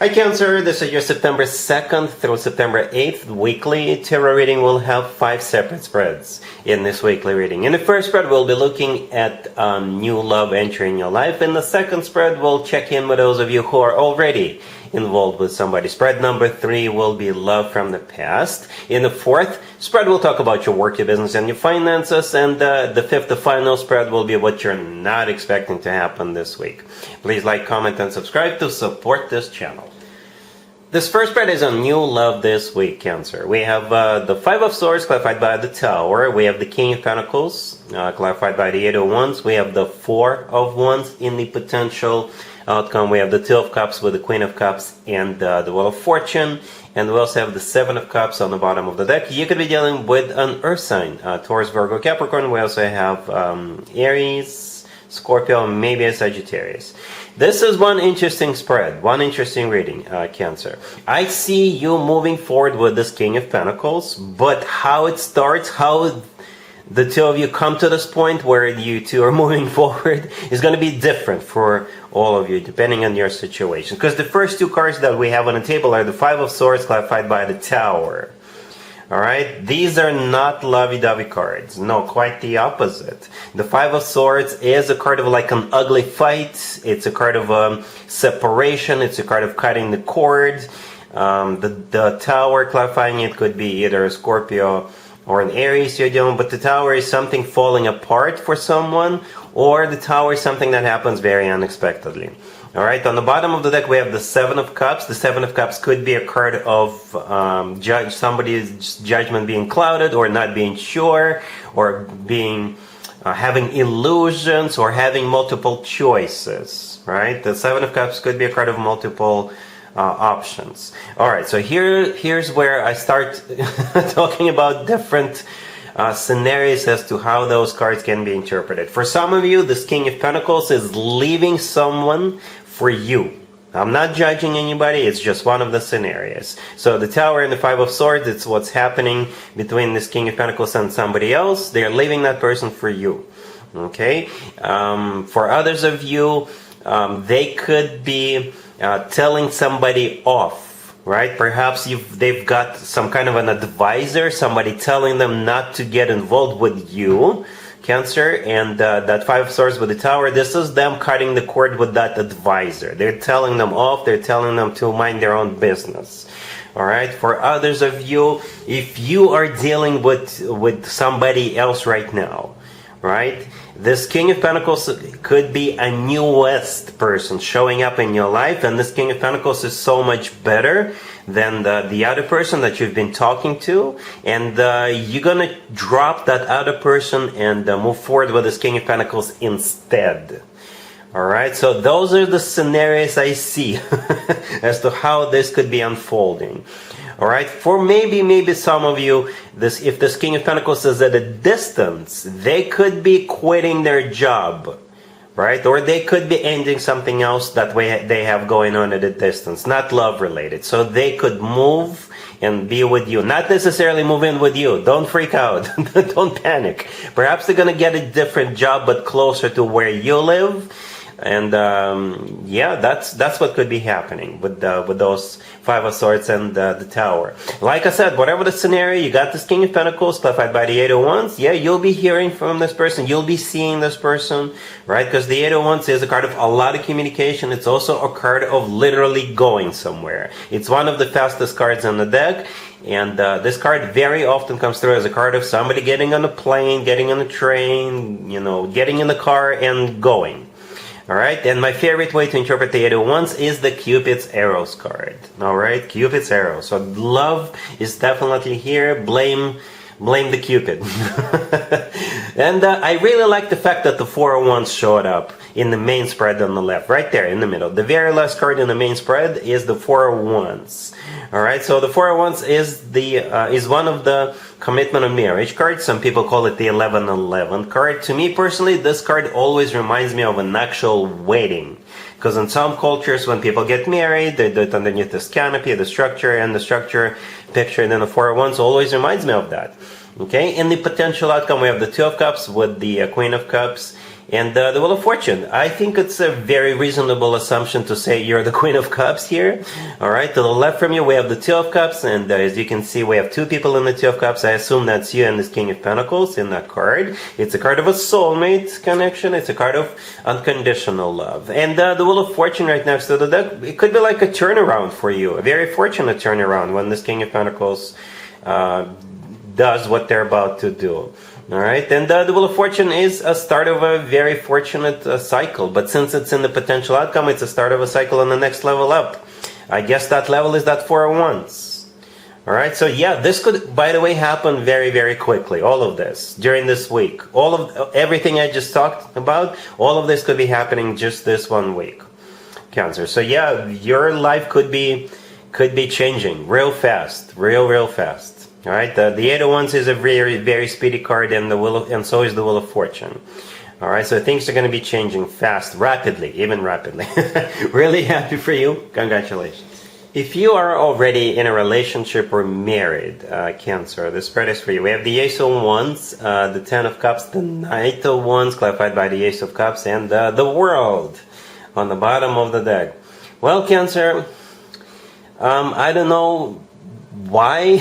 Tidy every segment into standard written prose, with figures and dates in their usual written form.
Hi Cancer, this is your September 2nd through September 8th weekly tarot reading. We'll have 5 separate spreads in this weekly reading. In the first spread, we'll be looking at new love entering your life. In the second spread, we'll check in with those of you who are already involved with somebody. Spread number 3 will be love from the past. In the fourth spread, we'll talk about your work, your business, and your finances. And the fifth, the final spread, will be what you're not expecting to happen this week. Please like, comment, and subscribe to support this channel. This first spread is on new love this week, Cancer. We have the Five of Swords clarified by the Tower. We have the King of Pentacles clarified by the Eight of Wands. We have the Four of Wands in the potential outcome. We have the Two of Cups with the Queen of Cups and the Wheel of Fortune. And we also have the Seven of Cups on the bottom of the deck. You could be dealing with an Earth sign, Taurus, Virgo, Capricorn. We also have Aries, Scorpio, maybe a Sagittarius. This is one interesting spread, one interesting reading, Cancer. I see you moving forward with this King of Pentacles, but how it starts, how the two of you come to this point where you two are moving forward is going to be different for all of you, depending on your situation. Because the first two cards that we have on the table are the Five of Swords clarified by the Tower. Alright, these are not lovey-dovey cards. No, quite the opposite. The Five of Swords is a card of like an ugly fight. It's a card of separation. It's a card of cutting the cord. The Tower, clarifying it, could be either a Scorpio or an Aries you're dealing with. But the Tower is something falling apart for someone, or the Tower is something that happens very unexpectedly. Alright, on the bottom of the deck we have the Seven of Cups. The Seven of Cups could be a card of somebody's judgment being clouded, or not being sure, or being having illusions, or having multiple choices. Right? The Seven of Cups could be a card of multiple options. Alright, so here's where I start talking about different scenarios as to how those cards can be interpreted. For some of you, this King of Pentacles is leaving someone for you. I'm not judging anybody, it's just one of the scenarios. So the Tower and the Five of Swords, it's what's happening between this King of Pentacles and somebody else. They're leaving that person for you. Okay? For others of you, they could be telling somebody off. Right? Perhaps they've got some kind of an advisor, somebody telling them not to get involved with you, Cancer, and that Five of Swords with the Tower, this is them cutting the cord with that advisor. They're telling them off, they're telling them to mind their own business. Alright, for others of you, if you are dealing with somebody else right now, right? This King of Pentacles could be a newest person showing up in your life, and this King of Pentacles is so much better than the other person that you've been talking to, and you're gonna drop that other person and move forward with this King of Pentacles instead. Alright, so those are the scenarios I see as to how this could be unfolding. Alright, for maybe some of you, if this King of Pentacles is at a distance, they could be quitting their job, right? Or they could be ending something else that they have going on at a distance, not love related. So they could move and be with you, not necessarily move in with you. Don't freak out, don't panic. Perhaps they're gonna get a different job, but closer to where you live. And yeah, that's what could be happening with those Five of Swords and the Tower. Like I said, whatever the scenario, you got this King of Pentacles clarified by the Eight of Wands. Yeah, you'll be hearing from this person. You'll be seeing this person, right? Because the Eight of Wands is a card of a lot of communication. It's also a card of literally going somewhere. It's one of the fastest cards on the deck. And this card very often comes through as a card of somebody getting on a plane, getting on a train, you know, getting in the car and going. Alright, and my favorite way to interpret the Eight of Wands is the Cupid's Arrows card. Alright, Cupid's Arrows. So love is definitely here. Blame the Cupid. And I really like the fact that the Four of Wands showed up in the main spread on the left, right there in the middle. The very last card in the main spread is the Four of Wands. Alright, so the Four of Wands is one of the commitment and marriage cards. Some people call it the 11-11 card. To me personally, this card always reminds me of an actual wedding. Because in some cultures, when people get married, they do it underneath this canopy, the structure, and the structure pictured in the Four of Wands always reminds me of that. Okay, in the potential outcome, we have the Two of Cups with the Queen of Cups And the Wheel of Fortune, I think it's a very reasonable assumption to say you're the Queen of Cups here. All right, to the left from you, we have the Two of Cups, and as you can see, we have two people in the Two of Cups. I assume that's you and this King of Pentacles in that card. It's a card of a soulmate connection. It's a card of unconditional love. And the Wheel of Fortune right next to the deck, it could be like a turnaround for you, a very fortunate turnaround when this King of Pentacles does what they're about to do. All right, and the Wheel of Fortune is a start of a very fortunate cycle, but since it's in the potential outcome, it's a start of a cycle on the next level up. I guess that level is that 4 of Wands. All right, so yeah, this could, by the way, happen very, very quickly. All of this during this week, all of everything I just talked about, all of this could be happening just this 1 week, Cancer. So yeah, your life could be changing real fast, real fast. All right, the Eight of Wands is a very, very speedy card, and so is the Wheel of Fortune. All right, so things are going to be changing fast, rapidly, even rapidly. Really happy for you. Congratulations. If you are already in a relationship or married, Cancer, the spread is for you. We have the Ace of Wands, the Ten of Cups, the Knight of Wands, clarified by the Ace of Cups, and the World on the bottom of the deck. Well, Cancer, I don't know why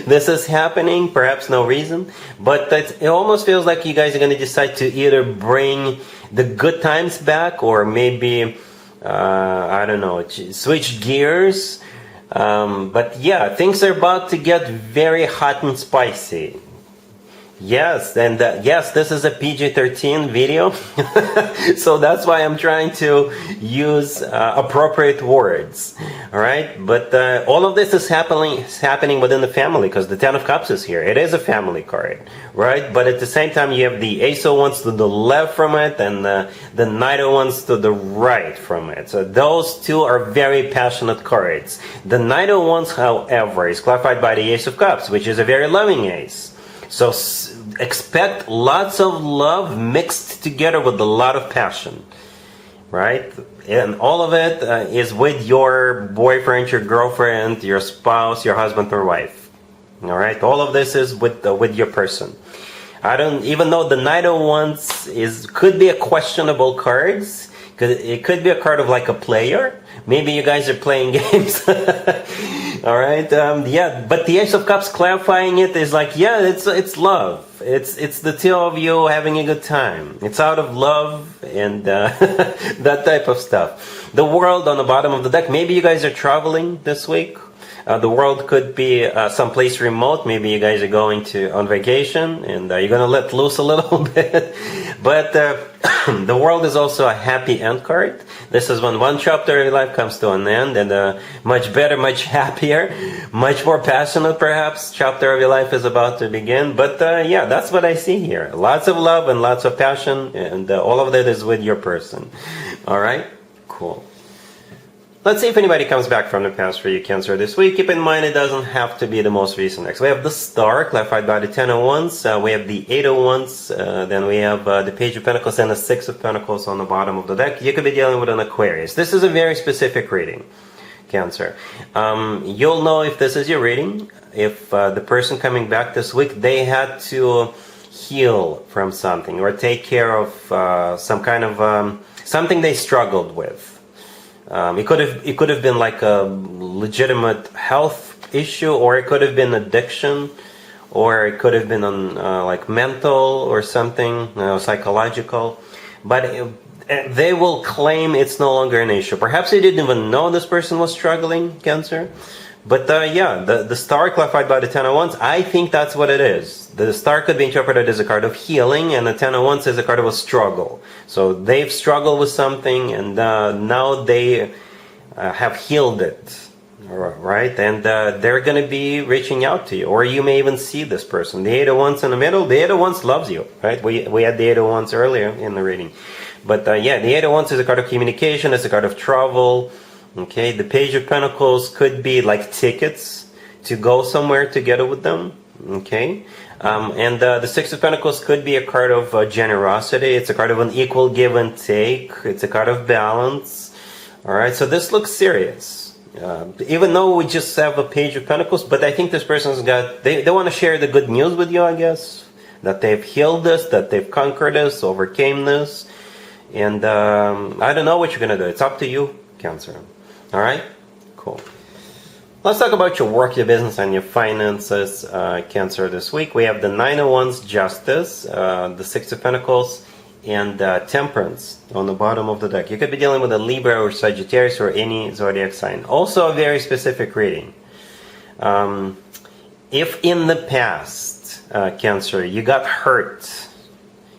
this is happening, perhaps no reason, but it almost feels like you guys are going to decide to either bring the good times back or maybe I don't know, switch gears, but yeah, things are about to get very hot and spicy. Yes, and yes, this is a PG-13 video, so that's why I'm trying to use appropriate words. All right, but all of this is happening within the family because the Ten of Cups is here. It is a family card, right? But at the same time, you have the Ace of Wands to the left from it, and the Knight of Wands to the right from it. So those two are very passionate cards. The Knight of Wands, however, is clarified by the Ace of Cups, which is a very loving ace. So expect lots of love mixed together with a lot of passion, right? And all of it is with your boyfriend, your girlfriend, your spouse, your husband or wife. All right, all of this is with your person. Even though the Knight of Wands could be a questionable card. It could be a card of like a player. Maybe you guys are playing games. All right. Yeah, but the Ace of Cups clarifying it is like, yeah, it's love. It's the two of you having a good time. It's out of love and that type of stuff. The World on the bottom of the deck. Maybe you guys are traveling this week. The World could be someplace remote. Maybe you guys are going on vacation and you're going to let loose a little bit. But the World is also a happy end card. This is when one chapter of your life comes to an end, and a much better, much happier, much more passionate perhaps chapter of your life is about to begin. But yeah, that's what I see here. Lots of love and lots of passion, and all of that is with your person. All right? Cool. Let's see if anybody comes back from the past for you, Cancer, this week. Keep in mind, it doesn't have to be the most recent. Next, we have the Star, clarified by the Ten of Wands. We have the Eight of Wands. Then we have the Page of Pentacles and the Six of Pentacles on the bottom of the deck. You could be dealing with an Aquarius. This is a very specific reading, Cancer. You'll know if this is your reading, if the person coming back this week, they had to heal from something or take care of some kind of something they struggled with. It could have been like a legitimate health issue, or it could have been addiction, or it could have been on like mental or something, psychological. But they will claim it's no longer an issue. Perhaps they didn't even know this person was struggling, Cancer. But yeah, the Star clarified by the Ten of Wands, I think that's what it is. The Star could be interpreted as a card of healing, and the Ten of Wands is a card of a struggle. So they've struggled with something, and now they have healed it, right? And they're going to be reaching out to you, or you may even see this person. The Eight of Wands in the middle, the Eight of Wands loves you, right? We had the Eight of Wands earlier in the reading. But yeah, the Eight of Wands is a card of communication, it's a card of travel. Okay, the Page of Pentacles could be like tickets to go somewhere together with them. Okay, and the Six of Pentacles could be a card of generosity. It's a card of an equal give and take. It's a card of balance. All right, so this looks serious. Even though we just have a Page of Pentacles, but I think this person's got, they want to share the good news with you, I guess. that they've healed this, that they've conquered this, overcame this. And I don't know what you're going to do. It's up to you, Cancer. All right? Cool. Let's talk about your work, your business, and your finances, Cancer, this week. We have the Nine of Wands, Justice, the Six of Pentacles, and Temperance on the bottom of the deck. You could be dealing with a Libra or Sagittarius or any zodiac sign. Also a very specific reading. If in the past, Cancer, you got hurt,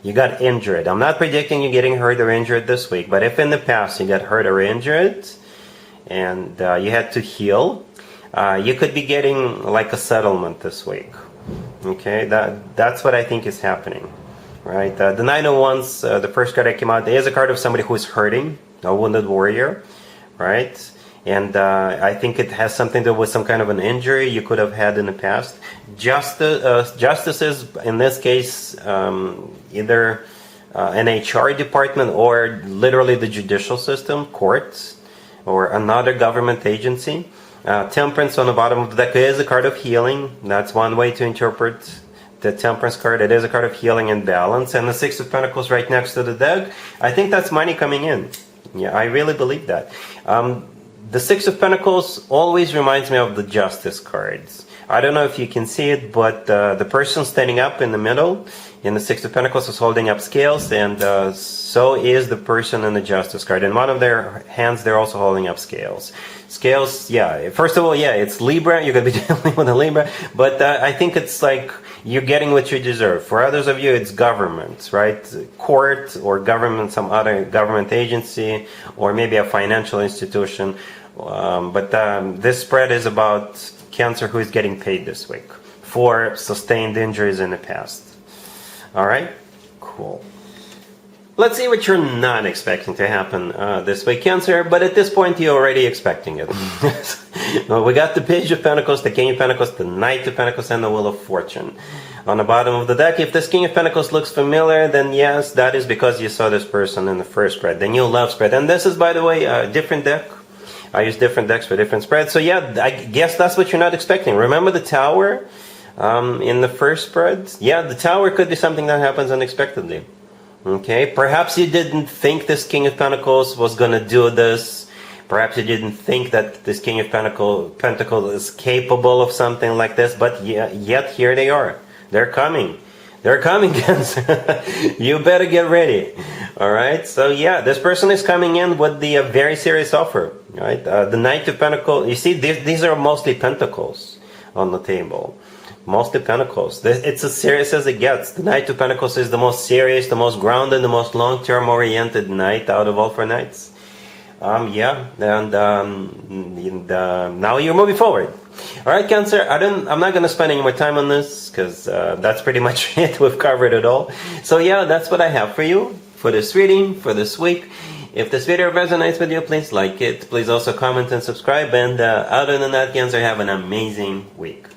you got injured. I'm not predicting you getting hurt or injured this week, but if in the past you got hurt or injured and you had to heal, you could be getting like a settlement this week. Okay, that's what I think is happening, right? The Nine of Wands, the first card that came out, is a card of somebody who is hurting, a wounded warrior, right? And I think it has something to do with some kind of an injury you could have had in the past. Justice is, in this case, either an HR department or literally the judicial system, courts, or another government agency. Temperance on the bottom of the deck is a card of healing. That's one way to interpret the Temperance card. It is a card of healing and balance. And the Six of Pentacles right next to the deck, I think that's money coming in. Yeah, I really believe that. The Six of Pentacles always reminds me of the Justice cards. I don't know if you can see it, but the person standing up in the middle in the Six of Pentacles is holding up scales, and so is the person in the Justice card. In one of their hands, they're also holding up scales. Scales, yeah. First of all, yeah, it's Libra. You're going to be dealing with a Libra. But I think it's like you're getting what you deserve. For others of you, it's government, right? Court or government, some other government agency, or maybe a financial institution. But this spread is about Cancer who is getting paid this week for sustained injuries in the past. All right? Cool. Let's see what you're not expecting to happen this week, Cancer, but at this point you're already expecting it. Well, we got the Page of Pentacles, the King of Pentacles, the Knight of Pentacles, and the Wheel of Fortune. On the bottom of the deck, if this King of Pentacles looks familiar, then yes, that is because you saw this person in the first spread, the New Love spread. And this is, by the way, a different deck. I use different decks for different spreads. So yeah, I guess that's what you're not expecting. Remember the Tower in the first spread? Yeah, the Tower could be something that happens unexpectedly. Okay, perhaps you didn't think this King of Pentacles was going to do this. Perhaps you didn't think that this King of Pentacles is capable of something like this. But yet here they are. They're coming. They're coming, Cancer. You better get ready. All right. So yeah, this person is coming in with the very serious offer. Right. The Knight of Pentacles. You see, these are mostly Pentacles on the table. Mostly Pentacles. It's as serious as it gets. The Knight of Pentacles is the most serious, the most grounded, the most long-term oriented knight out of all four knights. Yeah. And now you're moving forward. All right, Cancer, I'm not going to spend any more time on this because that's pretty much it. We've covered it all. So yeah, that's what I have for you for this reading, for this week. If this video resonates with you, please like it. Please also comment and subscribe. And other than that, Cancer, have an amazing week.